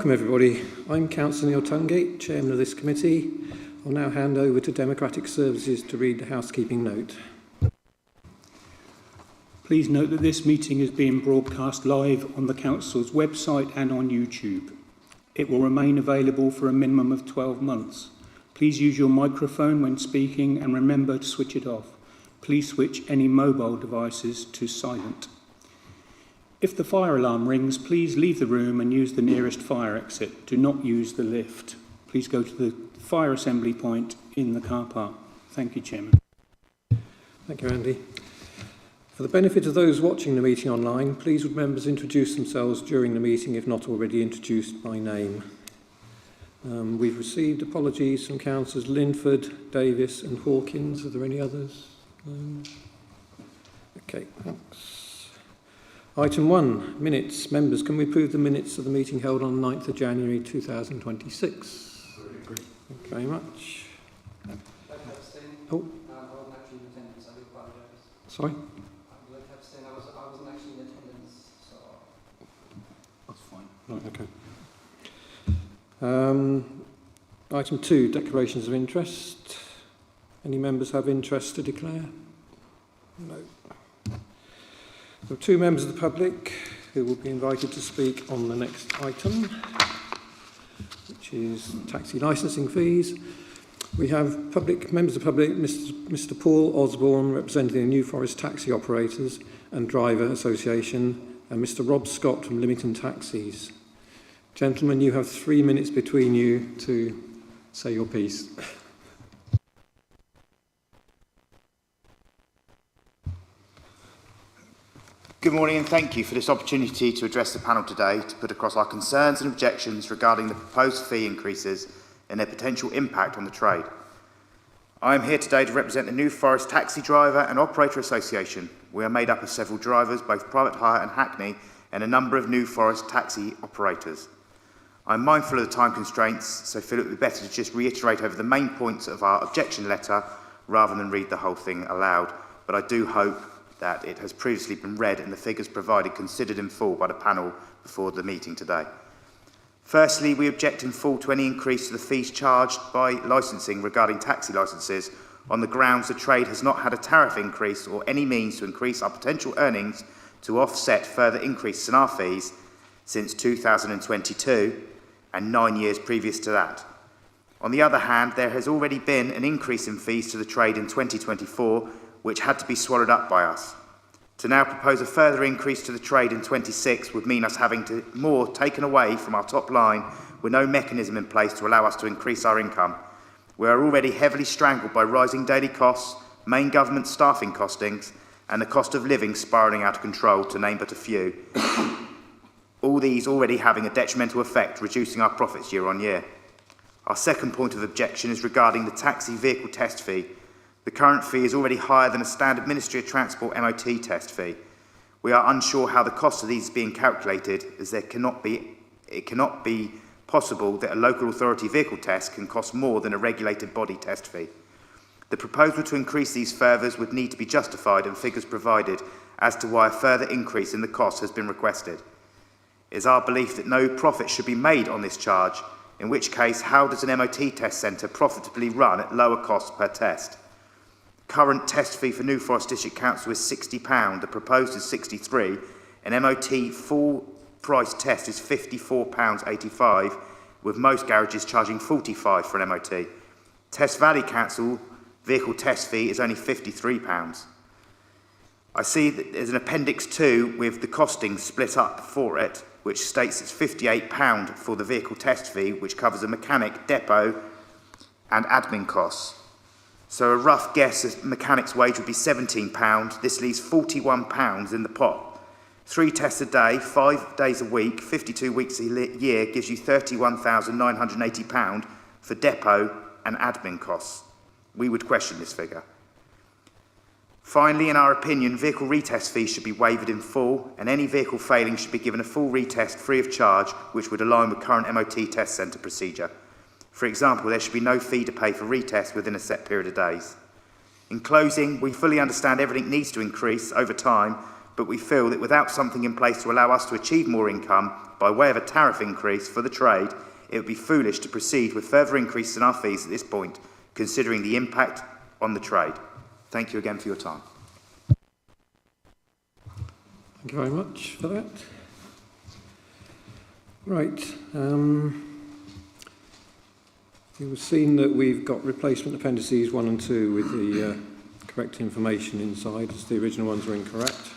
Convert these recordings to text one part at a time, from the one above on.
Welcome everybody. I'm Councillor Neil Tungate, Chairman of this committee. I'll now hand over to Democratic Services to read the housekeeping note. Please note that this meeting is being broadcast live on the Council's website and on YouTube. It will remain available for a minimum of 12 months. Please use your microphone when speaking and remember to switch it off. Please switch any mobile devices to silent. If the fire alarm rings, please leave the room and use the nearest fire exit. Do not use the lift. Please go to the fire assembly point in the car park. Thank you, Chairman. Thank you, Andy. For the benefit of those watching the meeting online, please would members introduce themselves during the meeting if not already introduced by name. We've received apologies from Councillors Linford, Davis and Hawkins. Are there any others? Okay, thanks. Item 1, minutes. Members, can we approve the minutes of the meeting held on 9th of January 2026? Thank you very much. Oh. I wasn't actually in attendance, I do apologise. Sorry? I wasn't actually in attendance, so... That's fine. Right, okay. Item 2, declarations of interest. Any members have interest to declare? No. There are 2 members of the public who will be invited to speak on the next item, which is taxi licensing fees. We have members of the public, Mr Paul Osborne, representing the New Forest Taxi Operators and Driver Association, and Mr Rob Scott from Lymington Taxis. Gentlemen, you have 3 minutes between you to say your piece. Good morning and thank you for this opportunity to address the panel today to put across our concerns and objections regarding the proposed fee increases and their potential impact on the trade. I am here today to represent the New Forest Taxi Driver and Operator Association. We are made up of several drivers, both private hire and hackney, and a number of New Forest taxi operators. I'm mindful of the time constraints, so feel it would be better to just reiterate over the main points of our objection letter rather than read the whole thing aloud, but I do hope that it has previously been read and the figures provided considered in full by the panel before the meeting today. Firstly, we object in full to any increase to the fees charged by licensing regarding taxi licences on the grounds the trade has not had a tariff increase or any means to increase our potential earnings to offset further increases in our fees since 2022 and 9 years previous to that. On the other hand, there has already been an increase in fees to the trade in 2024 which had to be swallowed up by us. To now propose a further increase to the trade in 26 would mean us having more taken away from our top line with no mechanism in place to allow us to increase our income. We are already heavily strangled by rising daily costs, main government staffing costings, and the cost of living spiralling out of control, to name but a few. All these already having a detrimental effect, reducing our profits year on year. Our second point of objection is regarding the taxi vehicle test fee. The current fee is already higher than a standard Ministry of Transport MOT test fee. We are unsure how the cost of these is being calculated, as it cannot be possible that a local authority vehicle test can cost more than a regulated body test fee. The proposal to increase these further would need to be justified and figures provided as to why a further increase in the cost has been requested. It is our belief that no profit should be made on this charge, in which case how does an MOT test centre profitably run at lower costs per test? Current test fee for New Forest District Council is £60, the proposed is £63, an MOT full price test is £54.85, with most garages charging £45 for an MOT. Test Valley Council vehicle test fee is only £53. I see that there's an Appendix 2 with the costing split up for it, which states it's £58 for the vehicle test fee, which covers a mechanic, depot and admin costs. So a rough guess of mechanic's wage would be £17. This leaves £41 in the pot. 3 tests a day, 5 days a week, 52 weeks a year gives you £31,980 for depot and admin costs. We would question this figure. Finally, in our opinion, vehicle retest fees should be waived in full, and any vehicle failing should be given a full retest free of charge, which would align with current MOT test centre procedure. For example, there should be no fee to pay for retest within a set period of days. In closing, we fully understand everything needs to increase over time, but we feel that without something in place to allow us to achieve more income by way of a tariff increase for the trade, it would be foolish to proceed with further increases in our fees at this point, considering the impact on the trade. Thank you again for your time. Thank you very much for that. Right. You've seen that we've got replacement appendices 1 and 2 with the correct information inside, as the original ones were incorrect.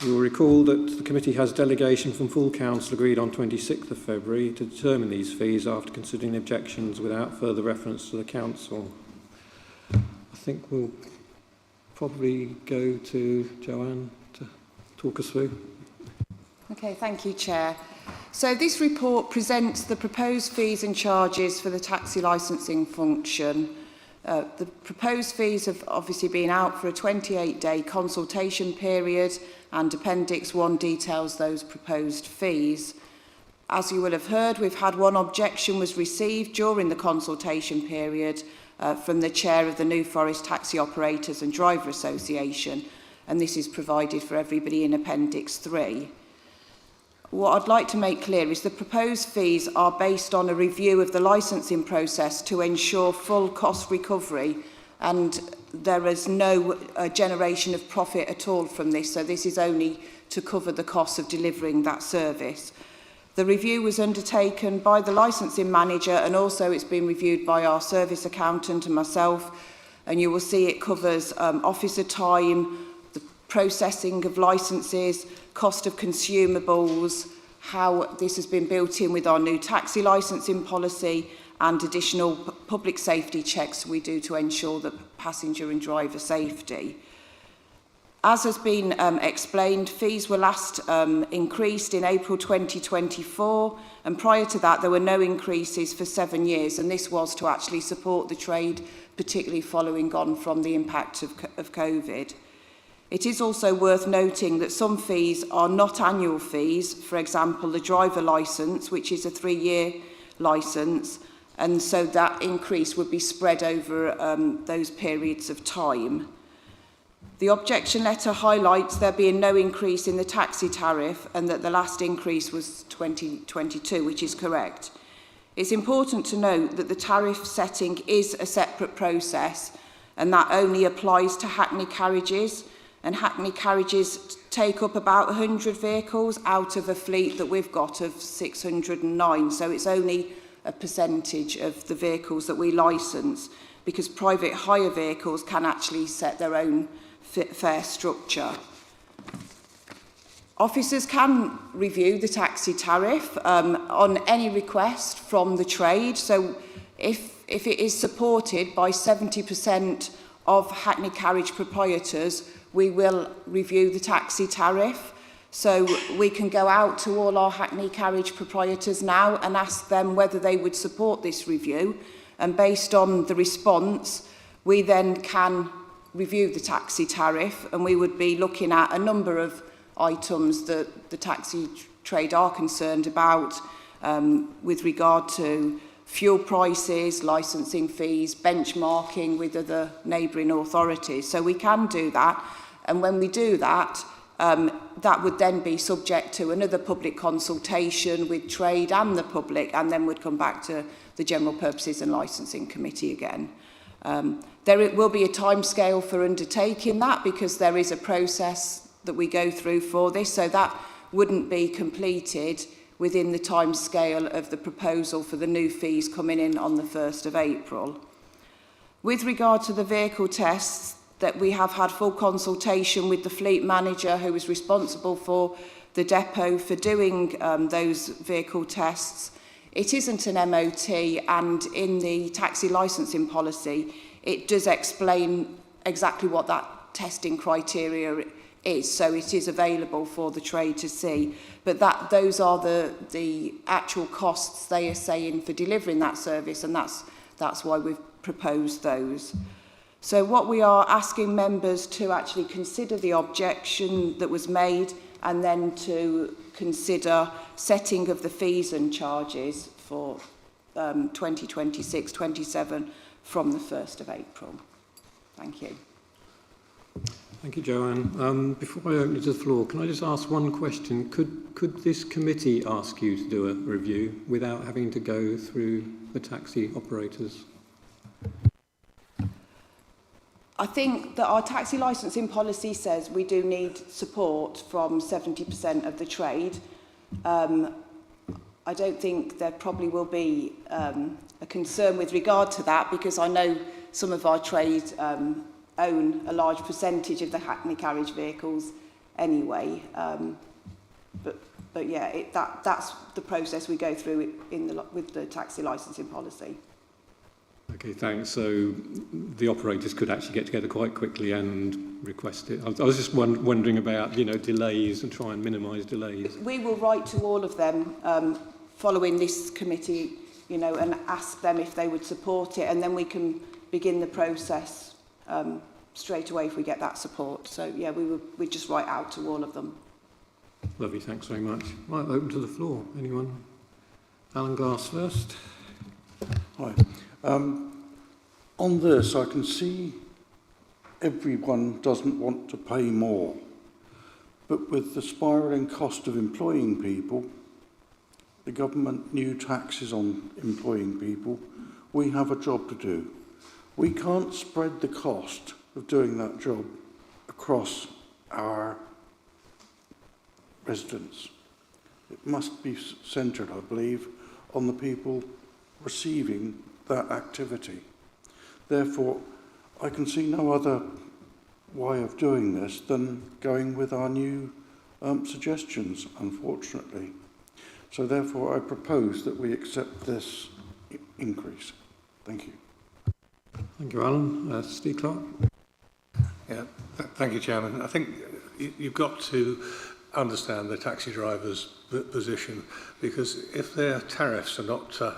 You will recall that the committee has delegation from full council agreed on 26th of February to determine these fees after considering the objections without further reference to the council. I think we'll probably go to Joanne to talk us through. Okay, thank you, Chair. So this report presents the proposed fees and charges for the taxi licensing function. The proposed fees have obviously been out for a 28-day consultation period, and Appendix 1 details those proposed fees. As you will have heard, we've had one objection was received during the consultation period from the chair of the New Forest Taxi Operators and Driver Association, and this is provided for everybody in Appendix 3. What I'd like to make clear is the proposed fees are based on a review of the licensing process to ensure full cost recovery, and there is no generation of profit at all from this, so this is only to cover the cost of delivering that service. The review was undertaken by the licensing manager, and also it's been reviewed by our service accountant and myself, and you will see it covers officer time, the processing of licences, cost of consumables, how this has been built in with our new taxi licensing policy, and additional public safety checks we do to ensure the passenger and driver safety. As has been explained, fees were last increased in April 2024, and prior to that there were no increases for 7 years, and this was to actually support the trade, particularly following on from the impact of COVID. It is also worth noting that some fees are not annual fees, for example the driver licence, which is a 3-year licence, and so that increase would be spread over those periods of time. The objection letter highlights there being no increase in the taxi tariff and that the last increase was 2022, which is correct. It's important to note that the tariff setting is a separate process, and that only applies to Hackney carriages, and Hackney carriages take up about 100 vehicles out of a fleet that we've got of 609, so it's only a percentage of the vehicles that we licence, because private hire vehicles can actually set their own fare structure. Officers can review the taxi tariff on any request from the trade, so if it is supported by 70% of Hackney carriage proprietors, we will review the taxi tariff. So we can go out to all our Hackney carriage proprietors now and ask them whether they would support this review, and based on the response we then can review the taxi tariff, and we would be looking at a number of items that the taxi trade are concerned about with regard to fuel prices, licensing fees, benchmarking with other neighbouring authorities. So we can do that, and when we do that, that would then be subject to another public consultation with trade and the public, and then would come back to the General Purposes and Licensing Committee again. There will be a timescale for undertaking that, because there is a process that we go through for this, so that wouldn't be completed within the timescale of the proposal for the new fees coming in on the 1st of April. With regard to the vehicle tests, that we have had full consultation with the fleet manager who is responsible for the depot for doing those vehicle tests. It isn't an MOT, and in the taxi licensing policy it does explain exactly what that testing criteria is, so it is available for the trade to see. But those are the actual costs they are saying for delivering that service, and that's why we've proposed those. So what we are asking members to actually consider the objection that was made, and then to consider setting of the fees and charges for 2026-27 from the 1st of April. Thank you. Thank you, Joanne. Before I open it to the floor, can I just ask one question? Could this committee ask you to do a review without having to go through the taxi operators? I think that our taxi licensing policy says we do need support from 70% of the trade. I don't think there probably will be a concern with regard to that, because I know some of our trade own a large percentage of the Hackney carriage vehicles anyway. But yeah, that's the process we go through with the taxi licensing policy. Okay, thanks. So the operators could actually get together quite quickly and request it. I was just wondering about, delays and try and minimise delays. We will write to all of them following this committee, and ask them if they would support it, and then we can begin the process straight away if we get that support. So yeah, we'd just write out to all of them. Lovely, thanks very much. Right, open to the floor. Anyone? Alan Glass first. Hi. On this, I can see everyone doesn't want to pay more, but with the spiralling cost of employing people, the government new taxes on employing people, we have a job to do. We can't spread the cost of doing that job across our residents. It must be centred, I believe, on the people receiving that activity. Therefore, I can see no other way of doing this than going with our new suggestions, unfortunately. So therefore, I propose that we accept this increase. Thank you. Thank you, Alan. Steve Clark. Yeah, thank you, Chairman. I think you've got to understand the taxi drivers' position, because if their tariffs are not for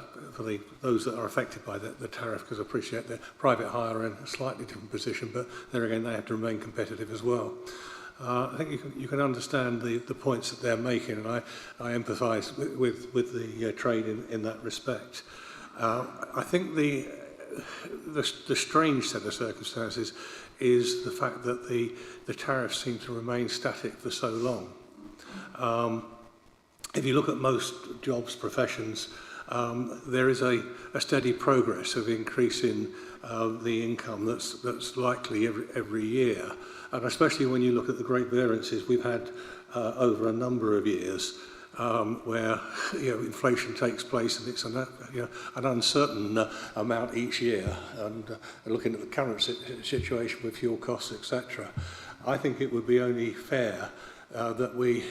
those that are affected by the tariff, because I appreciate the private hire are in a slightly different position, but there again they have to remain competitive as well. I think you can understand the points that they're making, and I empathise with the trade in that respect. I think the strange set of circumstances is the fact that the tariffs seem to remain static for so long. If you look at most jobs, professions, there is a steady progress of increasing the income that's likely every year. And especially when you look at the great variances we've had over a number of years, where inflation takes place and it's an uncertain amount each year. And looking at the current situation with fuel costs, etc., I think it would be only fair that we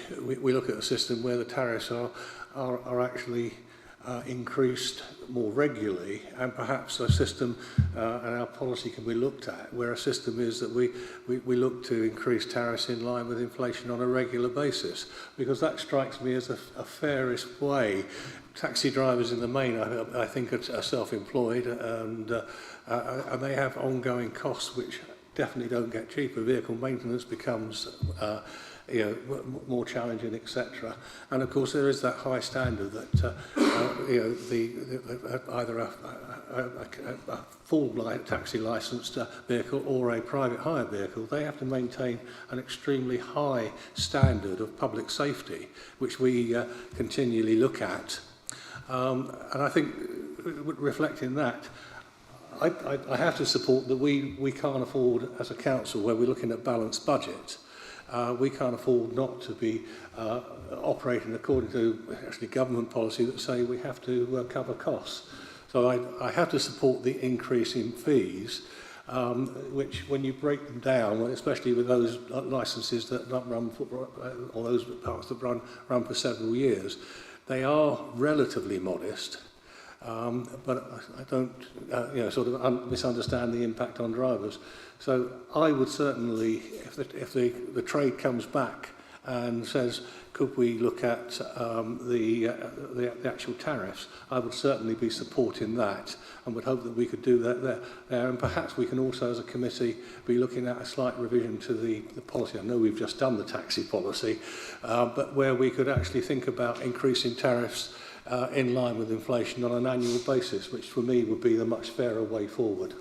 look at a system where the tariffs are actually increased more regularly, and perhaps a system and our policy can be looked at where a system is that we look to increase tariffs in line with inflation on a regular basis, because that strikes me as a fairest way. Taxi drivers in the main, I think, are self-employed, and they have ongoing costs which definitely don't get cheaper. Vehicle maintenance becomes more challenging, etc. And of course, there is that high standard that either a full taxi licensed vehicle or a private hire vehicle, they have to maintain an extremely high standard of public safety, which we continually look at. And I think, reflecting that, I have to support that we can't afford, as a council, where we're looking at balanced budget, we can't afford not to be operating according to actually government policy that say we have to cover costs. So I have to support the increase in fees, which when you break them down, especially with those licences that run for, or those parts that run for several years, they are relatively modest. But I don't sort of misunderstand the impact on drivers. So I would certainly, if the trade comes back and says, could we look at the actual tariffs, I would certainly be supporting that and would hope that we could do that there. And perhaps we can also, as a committee, be looking at a slight revision to the policy. I know we've just done the taxi policy, but where we could actually think about increasing tariffs in line with inflation on an annual basis, which for me would be the much fairer way forward.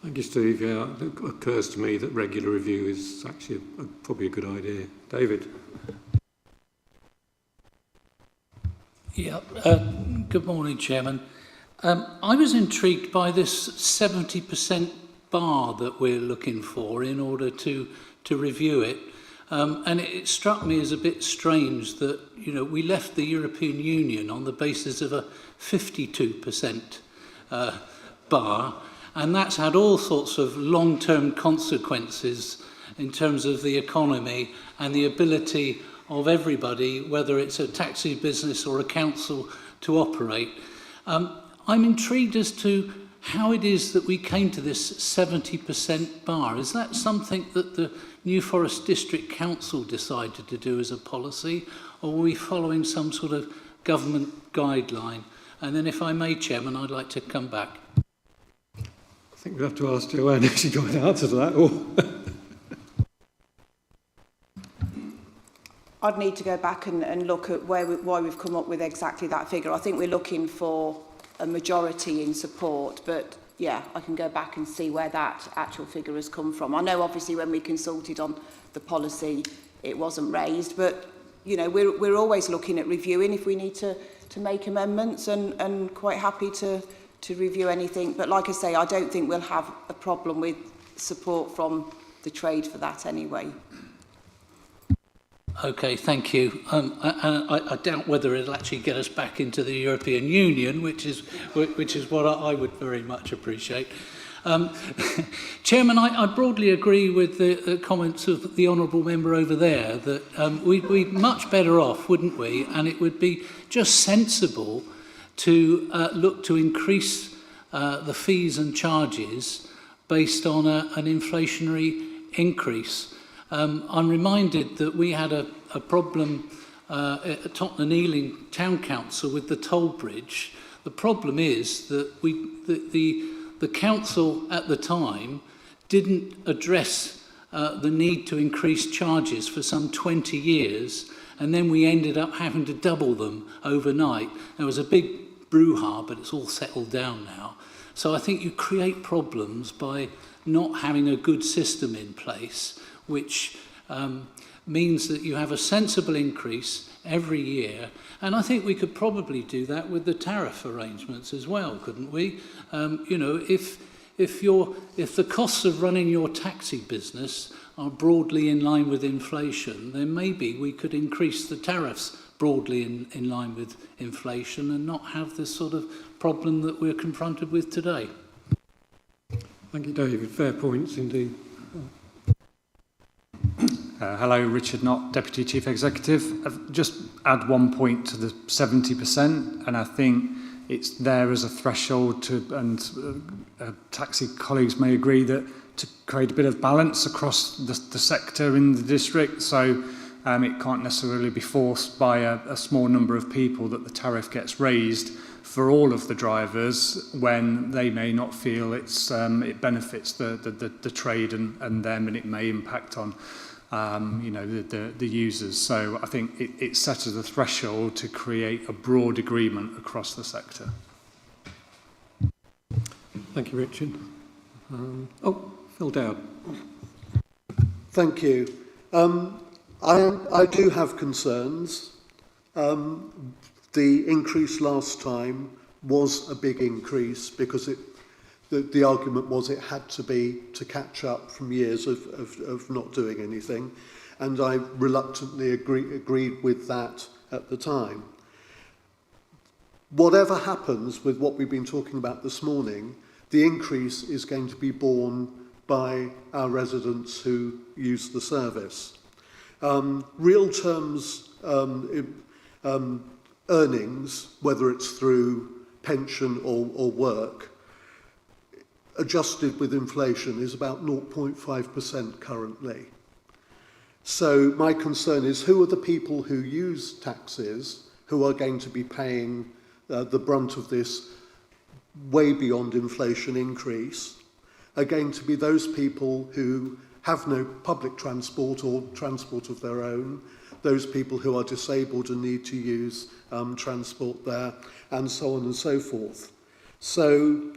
Thank Thank you, Steve. Yeah, it occurs to me that regular review is actually probably a good idea. David? Yeah, good morning, Chairman. I was intrigued by this 70% bar that we're looking for in order to review it. And it struck me as a bit strange that, you know, we left the European Union on the basis of a 52% bar, and that's had all sorts of long-term consequences in terms of the economy and the ability of everybody, whether it's a taxi business or a council, to operate. I'm intrigued as to how it is that we came to this 70% bar. Is that something that the New Forest District Council decided to do as a policy, or were we following some sort of government guideline? And then, if I may, Chairman, I'd like to come back. I think we'll have to ask Joanne if she got an answer to that. Or I'd need to go back and look at why we've come up with exactly that figure. I think we're looking for a majority in support, but yeah, I can go back and see where that actual figure has come from. I know obviously when we consulted on the policy, it wasn't raised, but you know, we're always looking at reviewing if we need to make amendments, and quite happy to review anything. But like I say, I don't think we'll have a problem with support from the trade for that anyway. Okay, thank you. I doubt whether it'll actually get us back into the European Union, which is what I would very much appreciate. Chairman, I broadly agree with the comments of the honourable member over there that we'd be much better off, wouldn't we? And it would be just sensible to look to increase the fees and charges based on an inflationary increase. I'm reminded that we had a problem at Tottenham Ealing Town Council with the toll bridge. The problem is that the council at the time didn't address the need to increase charges for some 20 years, and then we ended up having to double them overnight. There was a big brouhaha, but it's all settled down now. So I think you create problems by not having a good system in place, which means that you have a sensible increase every year. And I think we could probably do that with the tariff arrangements as well, couldn't we? You know, if the costs of running your taxi business are broadly in line with inflation, then maybe we could increase the tariffs broadly in line with inflation and not have this sort of problem that we're confronted with today. thank you, David. Fair points indeed. Hello, Richard Knott, Deputy Chief Executive. I've just add one point to the 70%, and I think it's there as a threshold to, and taxi colleagues may agree, that to create a bit of balance across the sector in the district. So it can't necessarily be forced by a small number of people that the tariff gets raised for all of the drivers when they may not feel it benefits the trade and them, and it may impact on the users. So I think it sets as a threshold to create a broad agreement across the sector. Thank you, Richard. Phil Dowd. Thank you. I do have concerns. The increase last time was a big increase because the argument was it had to be to catch up from years of not doing anything, and I reluctantly agreed with that at the time. Whatever happens with what we've been talking about this morning, the increase is going to be borne by our residents who use the service. Real terms earnings, whether it's through pension or work, adjusted with inflation, is about 0.5% currently. So my concern is, who are the people who use taxis who are going to be paying the brunt of this way beyond inflation increase? Are going to be those people who have no public transport or transport of their own, those people who are disabled and need to use transport there, and so on and so forth. So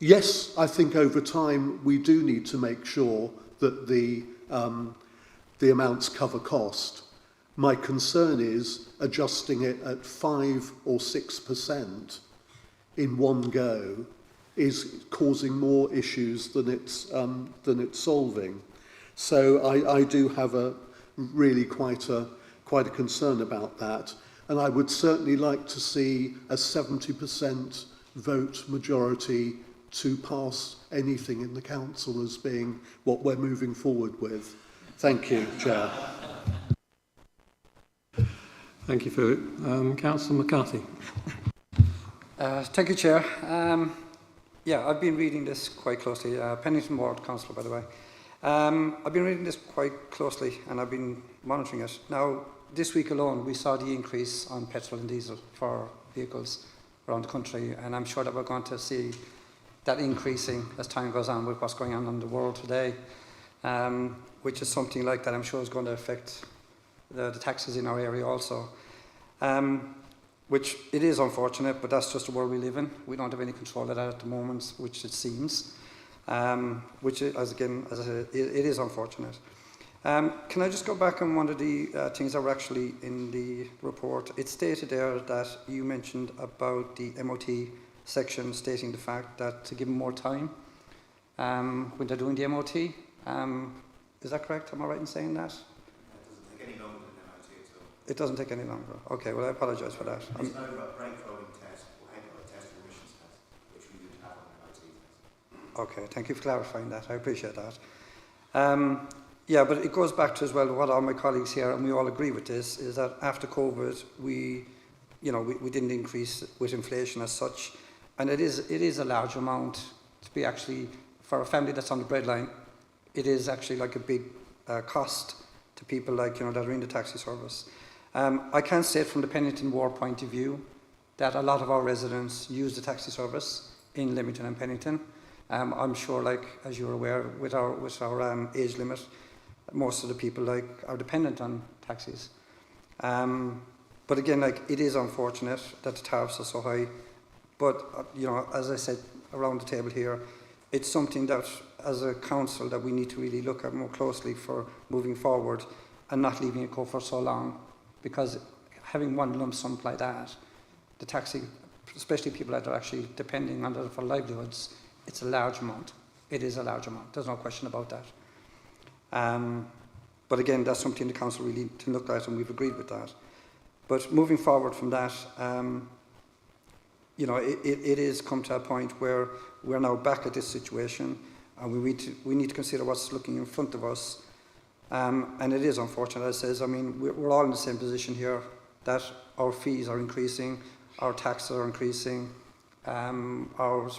Yes, I think over time we do need to make sure that the amounts cover cost. My concern is adjusting it at 5 or 6% in one go is causing more issues than it's solving. So I do have a really quite a concern about that, and I would certainly like to see a 70% vote majority to pass anything in the council as being what we're moving forward with. Thank you, Chair. Thank you, Philip. Councillor McCarthy. Thank you, Chair. Yeah, I've been reading this quite closely. Pennington Ward Councillor, by the way. I've been reading this quite closely and I've been monitoring it. Now, this week alone, we saw the increase on petrol and diesel for vehicles around the country, and I'm sure that we're going to see that increasing as time goes on with what's going on in the world today, which is something like that I'm sure is going to affect the taxes in our area also. Which it is unfortunate, but that's just the world we live in. We don't have any control of that at the moment, which it seems. Which, as I said, it is unfortunate. Can I just go back on one of the things that were actually in the report? It stated there that you mentioned about the MOT section stating the fact that to give them more time when they're doing the MOT. Is that correct? Am I right in saying that? It doesn't take any longer. Okay, well, I apologise for that. There's no brake rolling test or headlight test or emissions test, which we would have on the MOT test. Okay, thank you for clarifying that. I appreciate that. Yeah, but it goes back to as well what all my colleagues here, and we all agree with this, is that after COVID, we didn't increase with inflation as such, and it is a large amount to be actually, for a family that's on the breadline, it is actually like a big cost to people like, that are in the taxi service. I can say from the Pennington Ward point of view that a lot of our residents use the taxi service in Leamington and Pennington. I'm sure, like as you're aware, with our age limit, most of the people are dependent on taxis. But again, it is unfortunate that the tariffs are so high. But as I said around the table here, it's something that, as a council, that we need to really look at more closely for moving forward and not leaving it go for so long. Because having one lump sum like that, the taxi, especially people that are actually depending on it for livelihoods, it's a large amount. It is a large amount. There's no question about that. But again, that's something the council really need to look at, and we've agreed with that. But moving forward from that, it is come to a point where we're now back at this situation, and we need to consider what's looking in front of us. And it is unfortunate, as I says, we're all in the same position here, that our fees are increasing, our taxes are increasing, our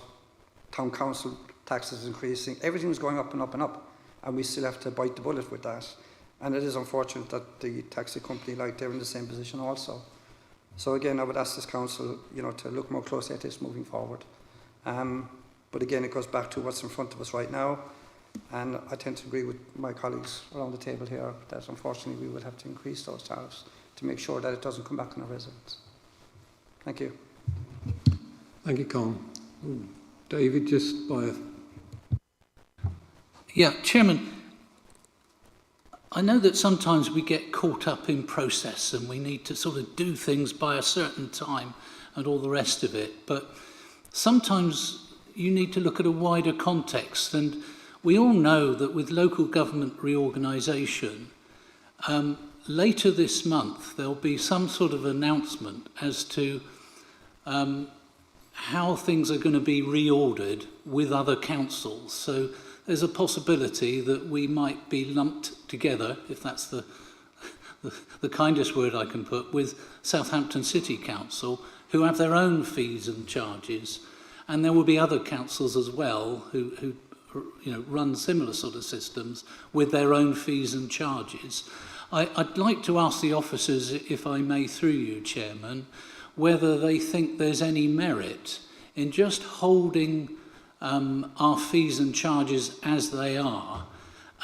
town council taxes are increasing, everything's going up and up and up, and we still have to bite the bullet with that. And it is unfortunate that the taxi company, they're in the same position also. So again, I would ask this council, to look more closely at this moving forward. But again, it goes back to what's in front of us right now. And I tend to agree with my colleagues around the table here that unfortunately we will have to increase those tariffs to make sure that it doesn't come back on our residents. Thank you. Thank you, Colin. David, just by Yeah, Chairman, I know that sometimes we get caught up in process and we need to sort of do things by a certain time and all the rest of it, but sometimes you need to look at a wider context, and we all know that with local government reorganisation, later this month there'll be some sort of announcement as to how things are going to be reordered with other councils. So there's a possibility that we might be lumped together, if that's the kindest word I can put, with Southampton City Council, who have their own fees and charges, and there will be other councils as well who run similar sort of systems with their own fees and charges. I'd like to ask the officers, if I may through you, Chairman, whether they think there's any merit in just holding our fees and charges as they are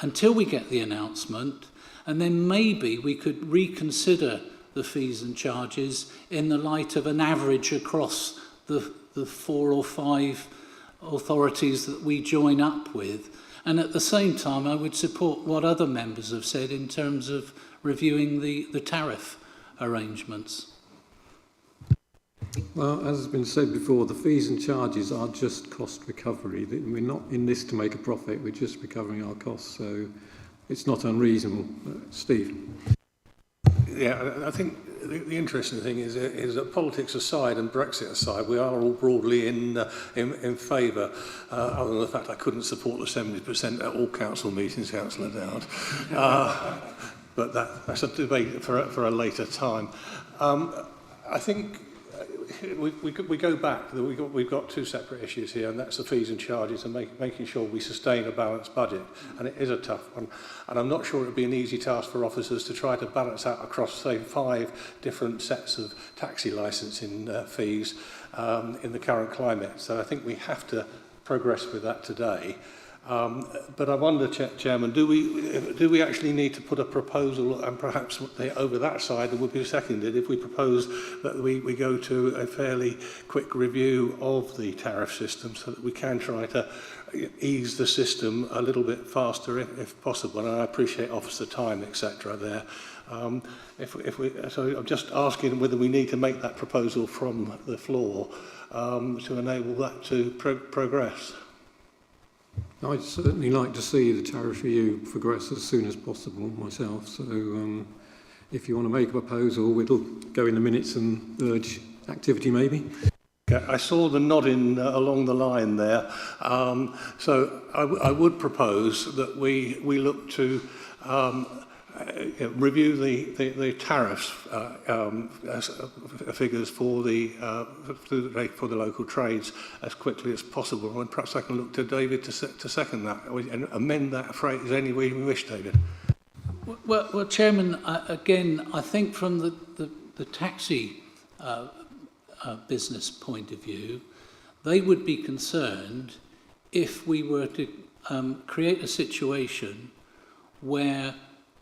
until we get the announcement, and then maybe we could reconsider the fees and charges in the light of an average across the 4 or 5 authorities that we join up with. And at the same time, I would support what other members have said in terms of reviewing the tariff arrangements. Well, as has been said before, the fees and charges are just cost recovery. We're not in this to make a profit, we're just recovering our costs, so it's not unreasonable. Steve? Yeah, I think the interesting thing is that politics aside and Brexit aside, we are all broadly in favour, other than the fact I couldn't support the 70% at all council meetings, Councillor Dowd. But that's a debate for a later time. I think we go back. We've got two separate issues here, and that's the fees and charges and making sure we sustain a balanced budget. And it is a tough one. And I'm not sure it would be an easy task for officers to try to balance out across, say, 5 different sets of taxi licensing fees in the current climate. So I think we have to progress with that today. But I wonder, Chairman, do we actually need to put a proposal, and perhaps over that side that would be seconded, if we propose that we go to a fairly quick review of the tariff system so that we can try to ease the system a little bit faster if possible? And I appreciate officer time, etc. there. So I'm just asking whether we need to make that proposal from the floor to enable that to progress. I'd certainly like to see the tariff review progress as soon as possible myself, so if you want to make a proposal, we'll go in the minutes and urge activity maybe. Okay, I saw the nodding along the line there, so I would propose that we look to review the tariffs figures for the local trades as quickly as possible. And perhaps I can look to David to second that and amend that phrase any way you wish, David. Well, Chairman, again, I think from the taxi business point of view, they would be concerned if we were to create a situation where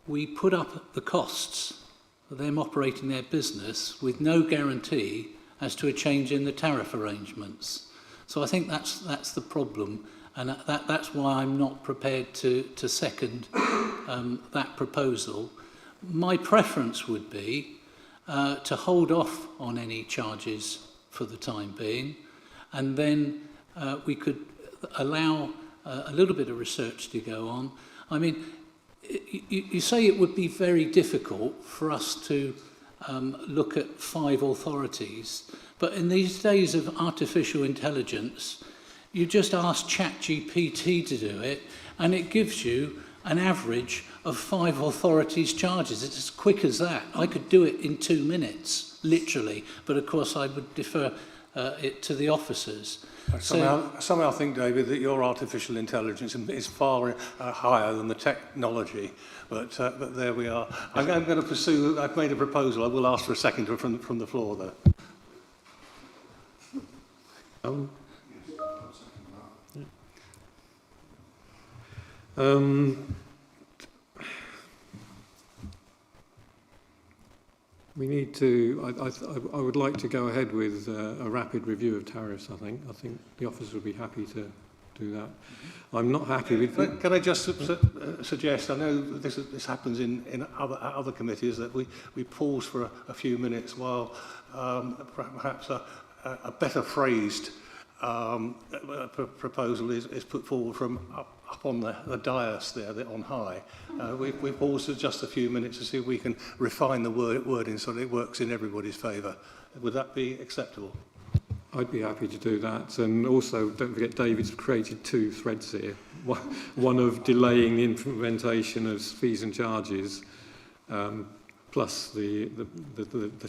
we put up the costs of them operating their business with no guarantee as to a change in the tariff arrangements. So I think that's the problem, and that's why I'm not prepared to second that proposal. My preference would be to hold off on any charges for the time being, and then we could allow a little bit of research to go on. I mean, you say it would be very difficult for us to look at 5 authorities, but in these days of artificial intelligence, you just ask ChatGPT to do it, and it gives you an average of 5 authorities' charges. It's as quick as that. I could do it in 2 minutes, literally, but of course I would defer it to the officers. I somehow think, David, that your artificial intelligence is far higher than the technology, but there we are. I'm going to pursue. I've made a proposal. I will ask for a second from the floor, though. We need to, I would like to go ahead with a rapid review of tariffs, I think. I think the officers would be happy to do that. I'm not happy with... Can I just suggest, I know this happens in other committees, that we pause for a few minutes while perhaps a better phrased proposal is put forward from up on the dais there, on high. We pause for just a few minutes to see if we can refine the wording so that it works in everybody's favour. Would that be acceptable? I'd be happy to do that. And also, don't forget, David's created 2 threads here. One of delaying the implementation of fees and charges, plus the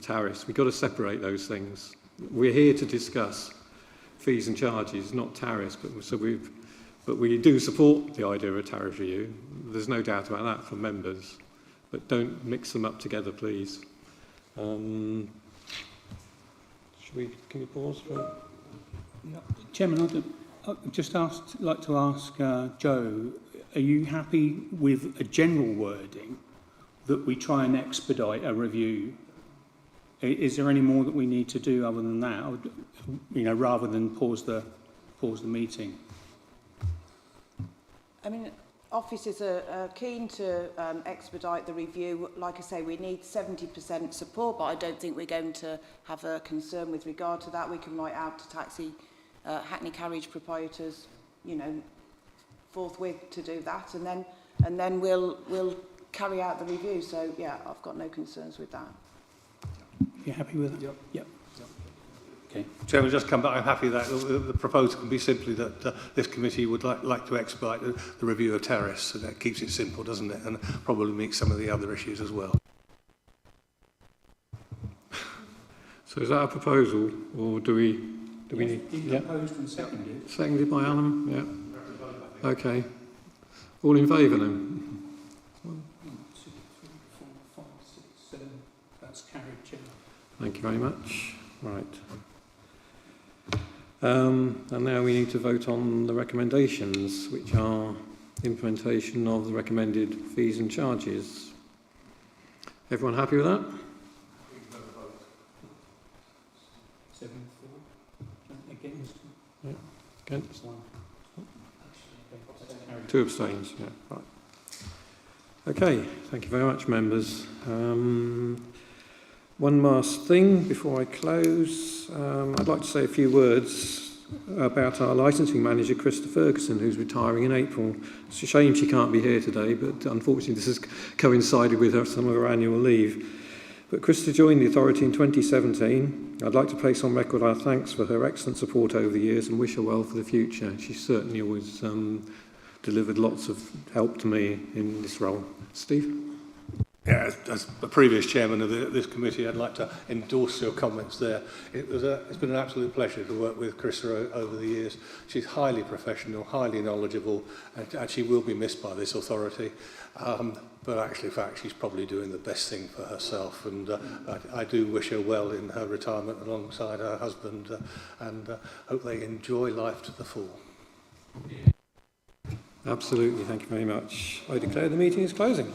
tariffs. We've got to separate those things. We're here to discuss fees and charges, not tariffs, but we do support the idea of a tariff review. There's no doubt about that from members, but don't mix them up together, please. Can you pause for? Chairman, I'd just like to ask Joe, are you happy with a general wording that we try and expedite a review? Is there any more that we need to do other than that, rather than pause the pause the meeting. I mean, officers are keen to expedite the review. Like I say, we need 70% support, but I don't think we're going to have a concern with regard to that. We can write out to taxi Hackney carriage proprietors, you know, forthwith to do that, and then we'll carry out the review. So yeah, I've got no concerns with that. You happy with that? Yep. Okay. Chairman, just come back. I'm happy that the proposal can be simply that this committee would like to expedite the review of tariffs. So that keeps it simple, doesn't it? And probably meets some of the other issues as well. So is that a proposal, or do we need? Yeah. Proposed and seconded. Seconded by Alan. Yeah. Okay. All in favour then? 1, 2, 3, 4, 5, 6, 7. That's carried, Chair. Thank you very much. Right. And now we need to vote on the recommendations, which are implementation of the recommended fees and charges. Everyone happy with that? 7, 4. Against? Yeah. Against? 1. 2 abstains. Yeah. Right. Okay. Thank you very much, members. One last thing before I close. I'd like to say a few words about our licensing manager, Krista Ferguson, who's retiring in April. It's a shame she can't be here today, but unfortunately this has coincided with some of her annual leave. But Krista joined the authority in 2017. I'd like to place on record our thanks for her excellent support over the years and wish her well for the future. She's certainly always delivered lots of help to me in this role. Steve? Yeah, as the previous chairman of this committee, I'd like to endorse your comments there. It's been an absolute pleasure to work with Krista over the years. She's highly professional, highly knowledgeable, and she will be missed by this authority. But actually, in fact, she's probably doing the best thing for herself, and I do wish her well in her retirement alongside her husband, and hope they enjoy life to the full. Absolutely, thank you very much. I declare the meeting is closing.